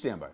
stand by.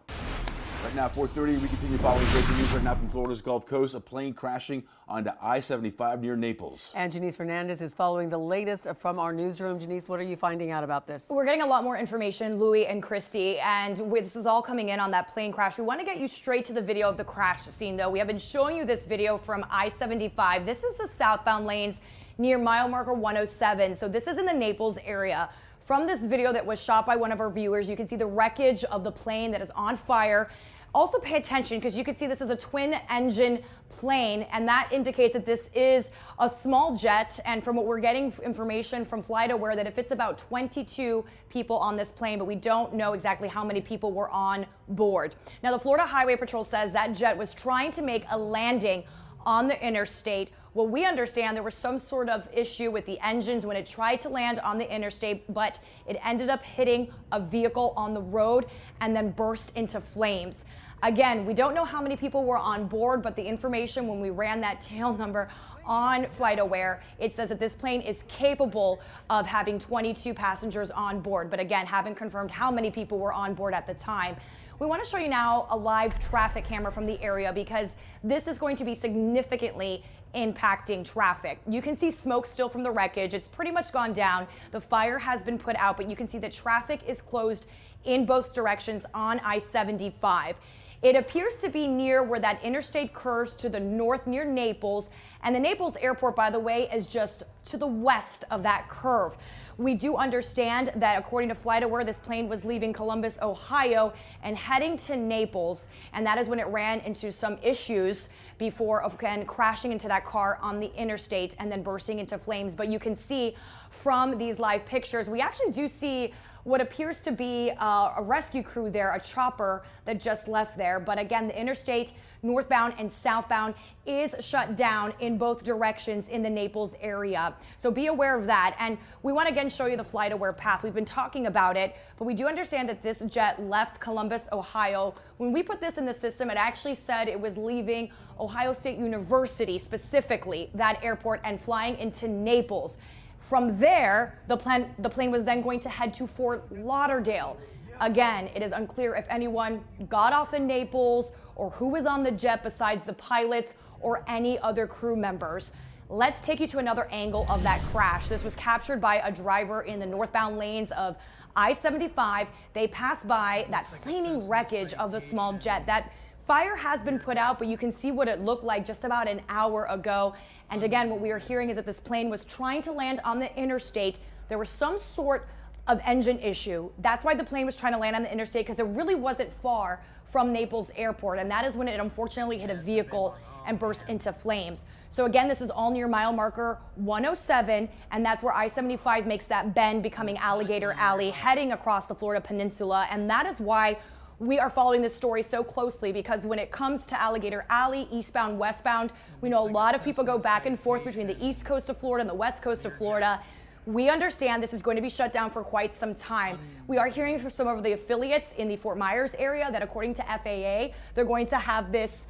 Right now, 4:30, we continue following breaking news right now from Florida's Gulf Coast. A plane crashing onto I-75 near Naples. And Janice Fernandez is following the latest from our newsroom. Janice, what are you finding out about this? We're getting a lot more information, Louie and Christy, and this is all coming in on that plane crash. We want to get you straight to the video of the crash scene, though. We have been showing you this video from I-75. This is the southbound lanes near mile marker 107. So this is in the Naples area. From this video that was shot by one of our viewers, you can see the wreckage of the plane that is on fire. Also pay attention because you can see this is a twin engine plane, and that indicates that this is a small jet. And from what we're getting information from FlightAware, that it fits about 22 people on this plane, but we don't know exactly how many people were on board. Now, the Florida Highway Patrol says that jet was trying to make a landing on the interstate. Well, we understand there was some sort of issue with the engines when it tried to land on the interstate, but it ended up hitting a vehicle on the road and then burst into flames. Again, we don't know how many people were on board, but the information when we ran that tail number on FlightAware, it says that this plane is capable of having 22 passengers on board. But again, haven't confirmed how many people were on board at the time. We want to show you now a live traffic camera from the area because this is going to be significantly impacting traffic. You can see smoke still from the wreckage. It's pretty much gone down. The fire has been put out, but you can see that traffic is closed in both directions on I-75. It appears to be near where that interstate curves to the north near Naples, and the Naples airport, by the way, is just to the west of that curve. We do understand that according to FlightAware, this plane was leaving Columbus, Ohio and heading to Naples, and that is when it ran into some issues before again crashing into that car on the interstate and then bursting into flames. But you can see from these live pictures, we actually do see what appears to be a rescue crew there, a chopper that just left there. But again, the interstate northbound and southbound is shut down in both directions in the Naples area. So be aware of that. And we want to again show you the FlightAware path. We've been talking about it, but we do understand that this jet left Columbus, Ohio. When we put this in the system, it actually said it was leaving Ohio State University, specifically that airport, and flying into Naples. From there, the plane was then going to head to Fort Lauderdale. Again, it is unclear if anyone got off in Naples or who was on the jet besides the pilots or any other crew members. Let's take you to another angle of that crash. This was captured by a driver in the northbound lanes of I-75. They passed by that flaming wreckage of the small jet. That fire has been put out, but you can see what it looked like just about an hour ago. And again, what we are hearing is that this plane was trying to land on the interstate. There was some sort of engine issue. That's why the plane was trying to land on the interstate, because it really wasn't far from Naples Airport. And that is when it unfortunately hit a vehicle and burst into flames. So again, this is all near mile marker 107, and that's where I-75 makes that bend, becoming Alligator Alley, heading across the Florida Peninsula. And that is why we are following this story so closely, because when it comes to Alligator Alley, eastbound, westbound, we know a lot of people go back and forth between the east coast of Florida and the west coast of Florida. We understand this is going to be shut down for quite some time. We are hearing from some of the affiliates in the Fort Myers area that according to FAA, they're going to have this,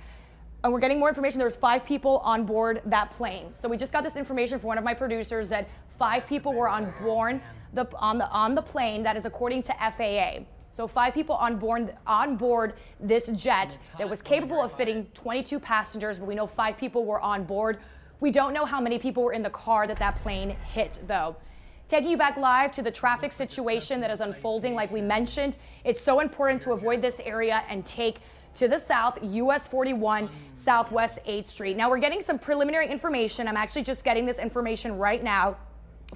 and we're getting more information. There's 5 people on board that plane. So we just got this information from one of my producers that 5 people were on board on the plane. That is according to FAA. So 5 people on board this jet that was capable of fitting 22 passengers, but we know 5 people were on board. We don't know how many people were in the car that plane hit, though. Taking you back live to the traffic situation that is unfolding, like we mentioned, it's so important to avoid this area and take to the south, US 41, Southwest 8th Street. Now, we're getting some preliminary information. I'm actually just getting this information right now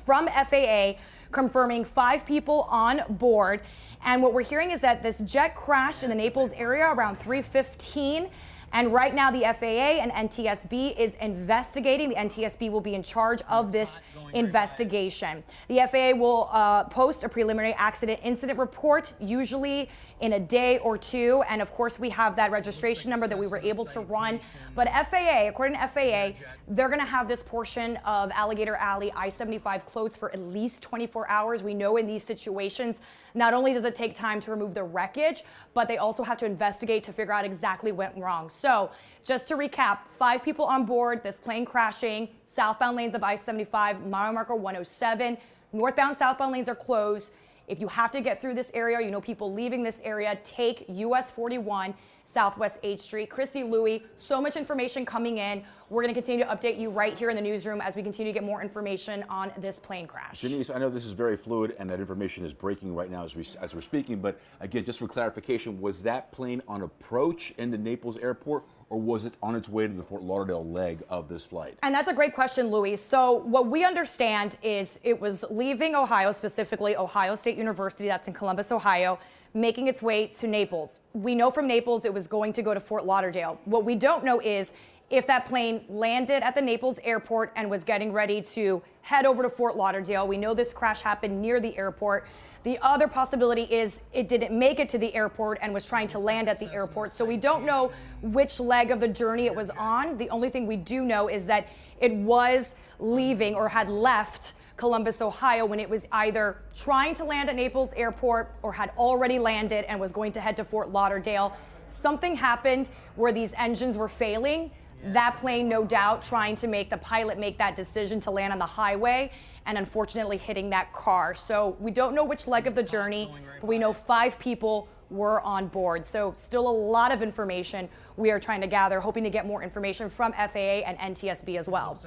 from FAA, confirming 5 people on board. And what we're hearing is that this jet crashed in the Naples area around 3:15. And right now the FAA and NTSB is investigating. The NTSB will be in charge of this investigation. The FAA will post a preliminary accident incident report, usually in a day or two. And of course, we have that registration number that we were able to run. But FAA, according to FAA, they're going to have this portion of Alligator Alley I-75 closed for at least 24 hours. We know in these situations, not only does it take time to remove the wreckage, but they also have to investigate to figure out exactly what went wrong. So just to recap, 5 people on board, this plane crashing, southbound lanes of I-75, mile marker 107, northbound, southbound lanes are closed. If you have to get through this area, you know people leaving this area, take US 41 Southwest 8th Street. Christy, Louie, so much information coming in. We're going to continue to update you right here in the newsroom as we continue to get more information on this plane crash. Janice, I know this is very fluid and that information is breaking right now as we're speaking, but again, just for clarification, was that plane on approach into Naples Airport, or was it on its way to the Fort Lauderdale leg of this flight? And that's a great question, Louis. So what we understand is it was leaving Ohio, specifically Ohio State University, that's in Columbus, Ohio, making its way to Naples. We know from Naples it was going to go to Fort Lauderdale. What we don't know is if that plane landed at the Naples airport and was getting ready to head over to Fort Lauderdale. We know this crash happened near the airport. The other possibility is it didn't make it to the airport and was trying to land at the airport. So we don't know which leg of the journey it was on. The only thing we do know is that it was leaving or had left Columbus, Ohio, when it was either trying to land at Naples Airport or had already landed and was going to head to Fort Lauderdale. Something happened where these engines were failing. That plane, no doubt, trying to make the pilot make that decision to land on the highway and unfortunately hitting that car. So we don't know which leg of the journey, but we know 5 people were on board. So still a lot of information we are trying to gather, hoping to get more information from FAA and NTSB as well.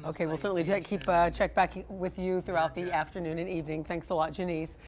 Okay, we'll certainly check back with you throughout the afternoon and evening. Thanks a lot, Janice.